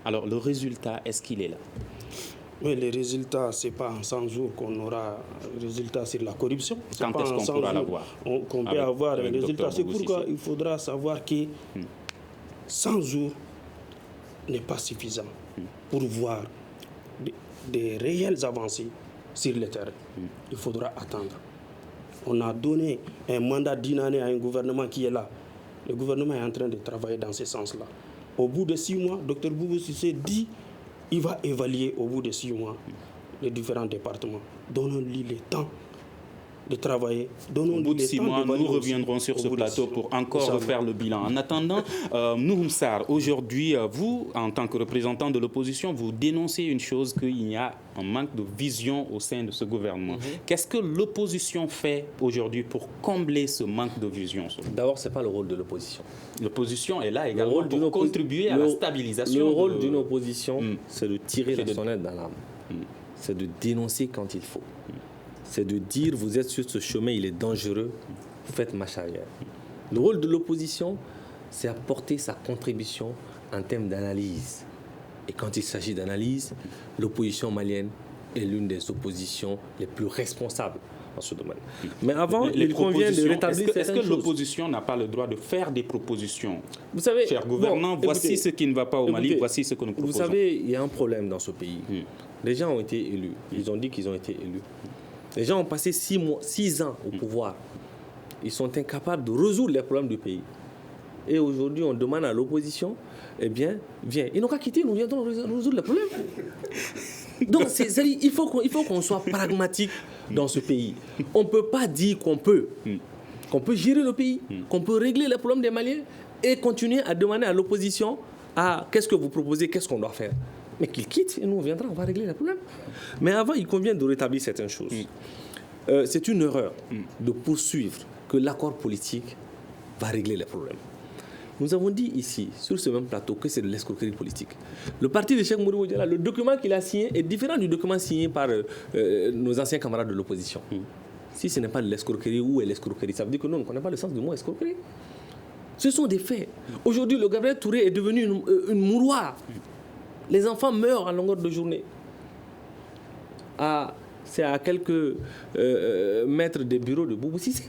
[SPEAKER 4] Alors le résultat, est-ce qu'il est là?
[SPEAKER 5] Oui, les résultats, ce n'est pas en 100 jours qu'on aura un résultat sur la corruption.
[SPEAKER 4] Quand est-ce qu'on pourra l'avoir?
[SPEAKER 5] Qu'on peut avoir un résultat. C'est pourquoi il faudra savoir que 100 jours n'est pas suffisant pour voir des réelles avancées sur le terrain. Il faudra attendre. On a donné un mandat d'une année à un gouvernement qui est là. Le gouvernement est en train de travailler dans ce sens-là. Au bout de 6 mois, Dr Boubou Cissé dit qu'il va évaluer au bout de 6 mois les différents départements. Donnons-lui le temps de travailler.
[SPEAKER 4] Au bout de 6 mois, nous reviendrons sur ce plateau pour encore refaire le bilan. En attendant, Nouhoum Sarr, aujourd'hui, vous, en tant que représentant de l'opposition, vous dénoncez une chose, qu'il y a un manque de vision au sein de ce gouvernement. Qu'est-ce que l'opposition fait aujourd'hui pour combler ce manque de vision?
[SPEAKER 6] D'abord, ce n'est pas le rôle de l'opposition.
[SPEAKER 4] L'opposition est là également pour contribuer à la stabilisation.
[SPEAKER 6] Le rôle d'une opposition, c'est de tirer la sonnette d'alarme. C'est de dénoncer quand il faut. C'est de dire, vous êtes sur ce chemin, il est dangereux, faites marche arrière. Le rôle de l'opposition, c'est apporter sa contribution en termes d'analyse. Et quand il s'agit d'analyse, l'opposition malienne est l'une des oppositions les plus responsables dans ce domaine. Mais avant, il convient de rétablir certaines choses.
[SPEAKER 4] Est-ce que l'opposition n'a pas le droit de faire des propositions?
[SPEAKER 6] Vous savez,
[SPEAKER 4] chers gouvernants, voici ce qui ne va pas au Mali, voici ce que nous proposons.
[SPEAKER 6] Vous savez, il y a un problème dans ce pays. Les gens ont été élus. Ils ont dit qu'ils ont été élus. Les gens ont passé 6 ans au pouvoir. Ils sont incapables de résoudre les problèmes du pays. Et aujourd'hui, on demande à l'opposition, eh bien, viens. Ils n'ont qu'à quitter, nous viendrons résoudre le problème. Donc, il faut qu'on soit pragmatique dans ce pays. On ne peut pas dire qu'on peut gérer le pays, qu'on peut régler les problèmes des Maliens et continuer à demander à l'opposition qu'est-ce que vous proposez, qu'est-ce qu'on doit faire. Mais qu'ils quittent et nous, on viendra, on va régler les problèmes. Mais avant, il convient de rétablir certaines choses. C'est une erreur de poursuivre que l'accord politique va régler les problèmes. Nous avons dit ici, sur ce même plateau, que c'est de l'escroquerie politique. Le parti de Cheikh Modibo Diala, le document qu'il a signé est différent du document signé par nos anciens camarades de l'opposition. Si ce n'est pas de l'escroquerie, où est l'escroquerie? Ça veut dire que nous ne connaissons pas le sens du mot escroquerie. Ce sont des faits. Aujourd'hui, le Gabriel Touré est devenu une mouroir. Les enfants meurent à longueur de journée. C'est à quelques mètres des bureaux de Boubou Cissé.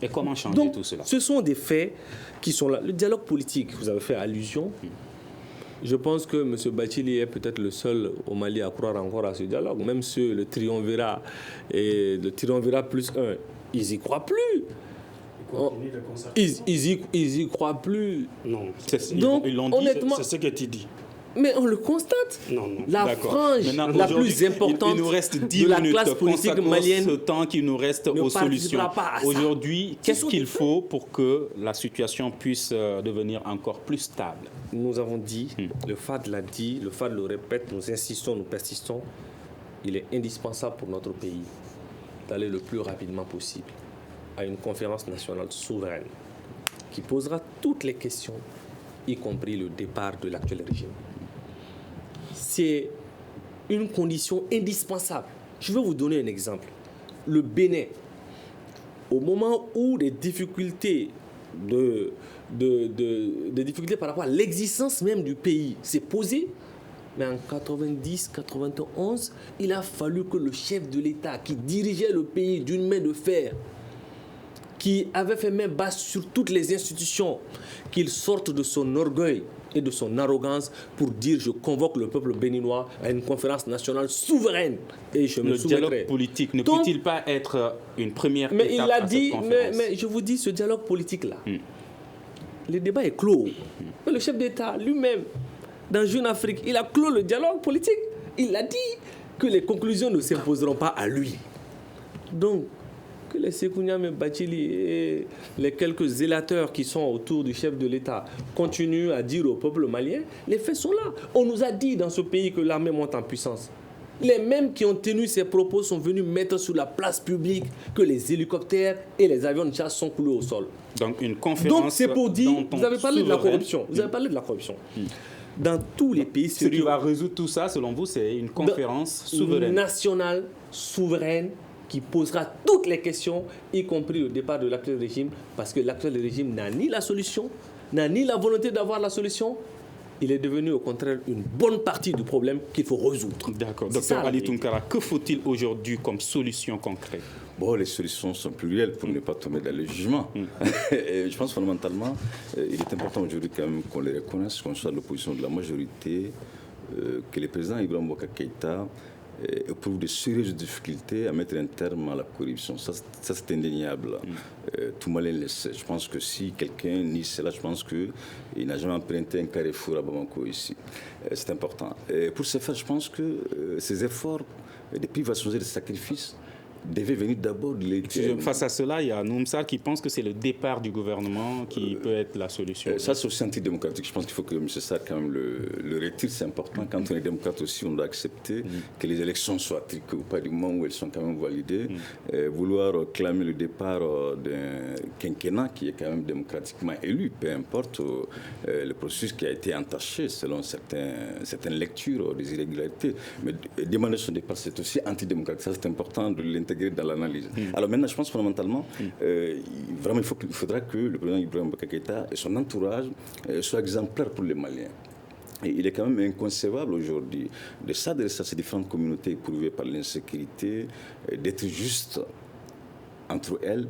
[SPEAKER 4] Et comment changer
[SPEAKER 6] Donc,
[SPEAKER 4] tout cela?
[SPEAKER 6] Ce sont des faits qui sont là. Le dialogue politique, vous avez fait allusion. Je pense que M. Bathily est peut-être le seul au Mali à croire encore à ce dialogue. Même ceux, le triumvirat et le triumvirat plus 1, ils n'y croient plus. Ils y croient plus.
[SPEAKER 5] Non.
[SPEAKER 6] Donc,
[SPEAKER 4] ils l'ont dit,
[SPEAKER 6] honnêtement,
[SPEAKER 5] C'est ce que tu dis.
[SPEAKER 6] mais on le constate.
[SPEAKER 5] Non.
[SPEAKER 6] La frange
[SPEAKER 4] Maintenant,
[SPEAKER 6] la plus importante
[SPEAKER 4] il nous reste 10
[SPEAKER 6] de la
[SPEAKER 4] minutes.
[SPEAKER 6] classe politique
[SPEAKER 4] Consacrons
[SPEAKER 6] malienne
[SPEAKER 4] ce temps qui nous reste aux solutions.
[SPEAKER 6] pas à ça.
[SPEAKER 4] Aujourd'hui, qu'est-ce qu'il faut pour que la situation puisse devenir encore plus stable?
[SPEAKER 6] Nous avons dit, le FAD l'a dit, le FAD le répète, nous insistons, nous persistons. Il est indispensable pour notre pays d'aller le plus rapidement possible à une conférence nationale souveraine qui posera toutes les questions, y compris le départ de l'actuel régime. C'est une condition indispensable. Je vais vous donner un exemple. Le Bénin, au moment où des difficultés des difficultés par rapport à l'existence même du pays s'est posée, mais en 90-91, il a fallu que le chef de l'État qui dirigeait le pays d'une main de fer, qui avait fait main basse sur toutes les institutions, qu'il sorte de son orgueil et de son arrogance pour dire je convoque le peuple béninois à une conférence nationale souveraine et je me soumettrai.
[SPEAKER 4] Le dialogue politique ne peut-il pas être une première étape
[SPEAKER 6] il a
[SPEAKER 4] à
[SPEAKER 6] dit,
[SPEAKER 4] cette conférence?
[SPEAKER 6] mais je vous dis, ce dialogue politique-là, le débat est clos. Mais le chef d'État lui-même, dans Jeune Afrique, il a clos le dialogue politique. Il a dit que les conclusions ne s'imposeront pas à lui. Donc, que les Sékou Niamé Bathily et les quelques zélateurs qui sont autour du chef de l'État continuent à dire au peuple malien, les faits sont là. On nous a dit dans ce pays que l'armée monte en puissance. Les mêmes qui ont tenu ces propos sont venus mettre sur la place publique que les hélicoptères et les avions de chasse sont coulés au sol.
[SPEAKER 4] Donc une conférence.
[SPEAKER 6] Donc c'est pour dire, vous avez parlé de la
[SPEAKER 4] souveraine.
[SPEAKER 6] corruption. Vous avez parlé de la corruption. Dans tous les pays,
[SPEAKER 4] Ce qui va résoudre tout ça, selon vous, c'est une conférence souveraine.
[SPEAKER 6] Nationale, souveraine, qui posera toutes les questions, y compris le départ de l'actuel régime, parce que l'actuel régime n'a ni la solution, n'a ni la volonté d'avoir la solution. Il est devenu au contraire une bonne partie du problème qu'il faut résoudre.
[SPEAKER 4] D'accord.
[SPEAKER 6] C'est
[SPEAKER 4] Docteur
[SPEAKER 6] ça,
[SPEAKER 4] Ali
[SPEAKER 6] la
[SPEAKER 4] Tounkara, que faut-il aujourd'hui comme solution concrète?
[SPEAKER 3] Bon, les solutions sont plurielles pour ne pas tomber dans le jugement. Et je pense fondamentalement, il est important aujourd'hui quand même qu'on les reconnaisse, qu'on soit de l'opposition de la majorité, que le président Ibrahim Boubacar Keïta éprouve de sérieuses difficultés à mettre un terme à la corruption. Ça c'est indéniable. Tout Malien le sait. Je pense que si quelqu'un nie cela, je pense qu'il n'a jamais emprunté un carrefour à Bamako ici. C'est important. Et pour ce faire, je pense que ces efforts de privation et de sacrifices devait venir d'abord de l'État.
[SPEAKER 4] Face à cela, il y a Noumsar qui pense que c'est le départ du gouvernement qui peut être la solution.
[SPEAKER 3] Ça, c'est aussi antidémocratique. Je pense qu'il faut que M. Sarr quand même le retire. C'est important. Quand on est démocrate aussi, on doit accepter que les élections soient truquées ou pas du moment où elles sont quand même validées. Vouloir clamer le départ d'un quinquennat qui est quand même démocratiquement élu, peu importe le processus qui a été entaché selon certaines lectures des irrégularités. Mais demander son départ, c'est aussi antidémocratique. Ça, c'est important de l'intégrer dans l'analyse. Alors maintenant, je pense fondamentalement, vraiment, il faudra que le président Ibrahim Boubacar Keïta et son entourage soient exemplaires pour les Maliens. Et il est quand même inconcevable aujourd'hui de s'adresser à ces différentes communautés éprouvées par l'insécurité, d'être juste entre elles.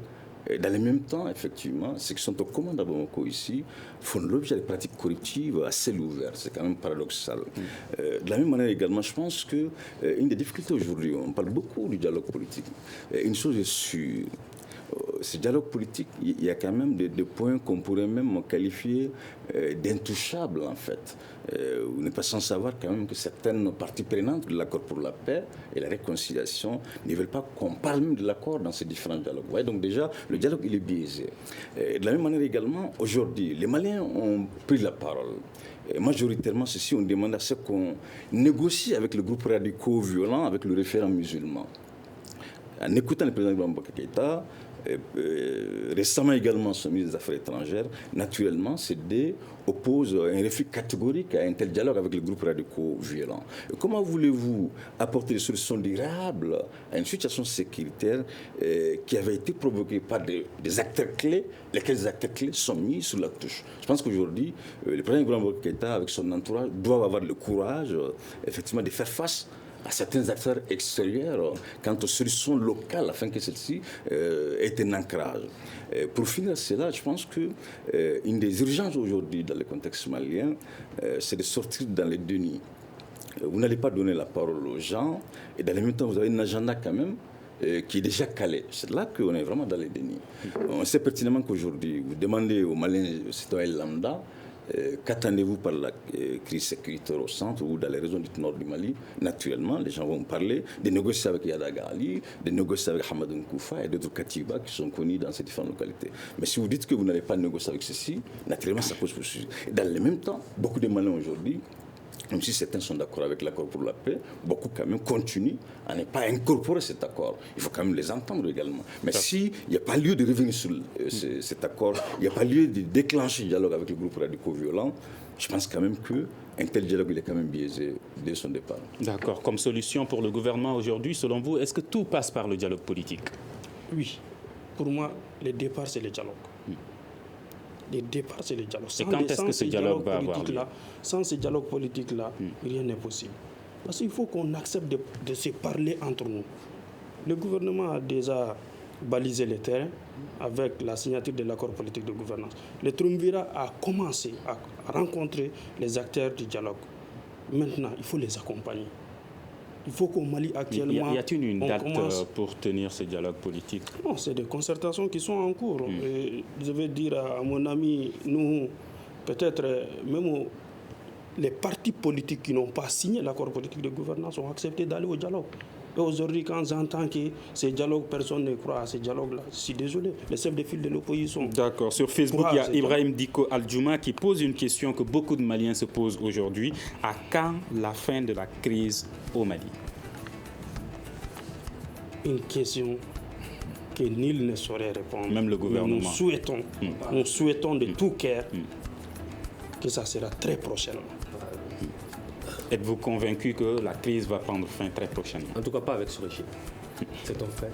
[SPEAKER 3] Et dans le même temps, effectivement, ceux qui sont aux commandes à Bamako ici font l'objet de pratiques corruptives à ciel ouvert. C'est quand même paradoxal. De la même manière également, je pense qu'une des difficultés aujourd'hui, on parle beaucoup du dialogue politique. Une chose est sûre, ce dialogue politique, il y a quand même des points qu'on pourrait même qualifier d'intouchables, en fait. Vous n'êtes pas sans savoir quand même que certaines parties prenantes de l'accord pour la paix et la réconciliation ne veulent pas qu'on parle même de l'accord dans ces différents dialogues. Ouais, donc déjà, le dialogue, il est biaisé. De la même manière également, aujourd'hui, les Maliens ont pris la parole. Et majoritairement, ceci, on demande à ce qu'on négocie avec le groupe radicaux violent, avec le référent musulman. En écoutant le président Ibrahim Boubacar Keïta, récemment également son ministre des Affaires étrangères, naturellement, CD oppose un refus catégorique à un tel dialogue avec les groupes radicaux violents. Et comment voulez-vous apporter des solutions durables à une situation sécuritaire qui avait été provoquée par des acteurs clés, lesquels acteurs clés sont mis sur la touche? Je pense qu'aujourd'hui, le président Ibrahim Boubacar Keïta, avec son entourage, doit avoir le courage, effectivement, de faire face à certains acteurs extérieurs quant aux solutions locales afin que celle-ci ait un ancrage. Pour finir cela, je pense qu'une des urgences aujourd'hui dans le contexte malien, c'est de sortir dans les dénis. Vous n'allez pas donner la parole aux gens et dans le même temps, vous avez un agenda quand même qui est déjà calé. C'est là qu'on est vraiment dans les dénis. On sait pertinemment qu'aujourd'hui, vous demandez aux Maliens citoyens lambda qu'attendez-vous par la crise sécuritaire au centre ou dans les régions du nord du Mali. Naturellement, les gens vont parler de négocier avec Yadaga Ali, de négocier avec Hamadou Nkoufa et d'autres Katiba qui sont connus dans ces différentes localités. Mais si vous dites que vous n'allez pas négocier avec ceci, naturellement, ça pose souci. Dans le même temps, beaucoup de Maliens aujourd'hui, même si certains sont d'accord avec l'accord pour la paix, beaucoup quand même continuent à ne pas incorporer cet accord. Il faut quand même les entendre également. Mais s'il n'y a pas lieu de revenir sur cet accord, il n'y a pas lieu de déclencher le dialogue avec le groupe radicaux violent, je pense quand même qu'un tel dialogue il est quand même biaisé dès son départ.
[SPEAKER 4] D'accord. Comme solution pour le gouvernement aujourd'hui, selon vous, est-ce que tout passe par le dialogue politique?
[SPEAKER 5] Oui. Pour moi, le départ, c'est le dialogue. Le départ, c'est le dialogue.
[SPEAKER 4] Et quand est-ce que ce dialogue va avoir lieu?
[SPEAKER 5] Sans ce dialogue politique-là, rien n'est possible. Parce qu'il faut qu'on accepte de se parler entre nous. Le gouvernement a déjà balisé le terrain avec la signature de l'accord politique de gouvernance. Le triumvirat a commencé à rencontrer les acteurs du dialogue. Maintenant, il faut les accompagner. Il faut qu'au Mali actuellement...
[SPEAKER 4] Y a-t-il une date pour tenir ce dialogue politique?
[SPEAKER 5] Non, c'est des concertations qui sont en cours. Et je vais dire à mon ami, nous, peut-être même les partis politiques qui n'ont pas signé l'accord politique de gouvernance ont accepté d'aller au dialogue. Et aujourd'hui, quand j'entends que ces dialogues, personne ne croit à ces dialogues-là, je suis désolé, les chefs de file de l'opposition.
[SPEAKER 4] D'accord. Sur Facebook, il y a Ibrahim Diko Aldjouma qui pose une question que beaucoup de Maliens se posent aujourd'hui. À quand la fin de la crise au Mali?
[SPEAKER 5] Une question que nul ne saurait répondre.
[SPEAKER 4] Même le gouvernement.
[SPEAKER 5] Nous souhaitons de tout cœur que ça sera très prochainement.
[SPEAKER 4] Êtes-vous convaincu que la crise va prendre fin très prochainement?
[SPEAKER 6] En tout cas, pas avec ce régime. C'est un fait.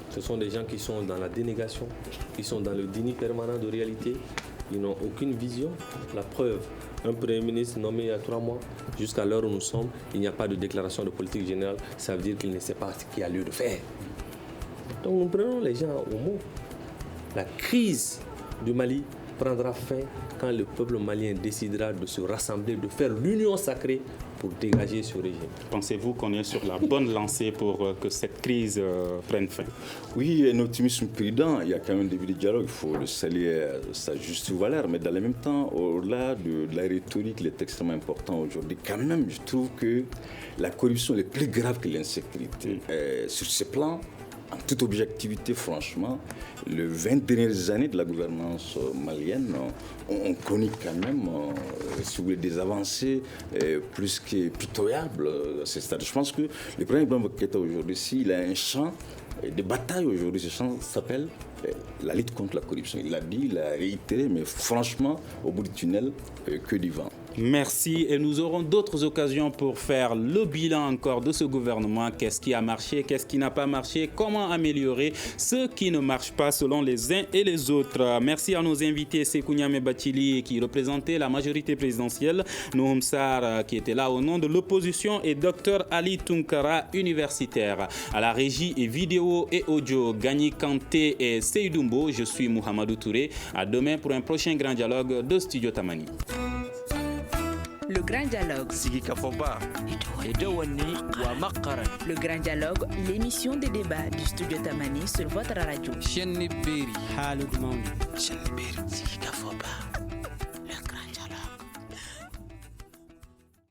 [SPEAKER 6] Ce sont des gens qui sont dans la dénégation, qui sont dans le déni permanent de réalité. Ils n'ont aucune vision. La preuve, un Premier ministre nommé il y a 3 mois, jusqu'à l'heure où nous sommes, il n'y a pas de déclaration de politique générale. Ça veut dire qu'il ne sait pas ce qu'il y a lieu de faire. Donc nous prenons les gens au mot. La crise du Mali prendra fin quand le peuple malien décidera de se rassembler, de faire l'union sacrée pour dégager ce régime.
[SPEAKER 4] Pensez-vous qu'on est sur la bonne lancée pour que cette crise prenne fin?
[SPEAKER 3] Oui, un optimisme prudent. Il y a quand même des début de dialogue. Il faut le saluer à sa juste valeur. Mais dans le même temps, au-delà de la rhétorique, il est extrêmement important aujourd'hui. Quand même, je trouve que la corruption est plus grave que l'insécurité. Sur ce plan, en toute objectivité, franchement, les 20 dernières années de la gouvernance malienne ont connu quand même, si vous voulez, des avancées plus que pitoyables à ce stade. Je pense que le président Ibrahim Boubacar Keïta aujourd'hui, s'il a un champ de bataille aujourd'hui, ce champ s'appelle la lutte contre la corruption. Il l'a dit, il l'a réitéré, mais franchement, au bout du tunnel, que du vent.
[SPEAKER 4] Merci et nous aurons d'autres occasions pour faire le bilan encore de ce gouvernement. Qu'est-ce qui a marché, qu'est-ce qui n'a pas marché, comment améliorer ce qui ne marche pas selon les uns et les autres. Merci à nos invités, Sékou Niamé Bathily qui représentait la majorité présidentielle, Nouhoum Sarr qui était là au nom de l'opposition et Dr Ali Tunkara, universitaire. À la régie et vidéo et audio, Gagny Kanté et Seydou. Je suis Mouhamadou Touré. À demain pour un prochain grand dialogue de Studio Tamani.
[SPEAKER 1] Le Grand Dialogue.
[SPEAKER 2] Sigi Kafoba.
[SPEAKER 1] Le Grand Dialogue, l'émission des débats du studio Tamani sur votre radio.
[SPEAKER 2] Sigi Kafoba.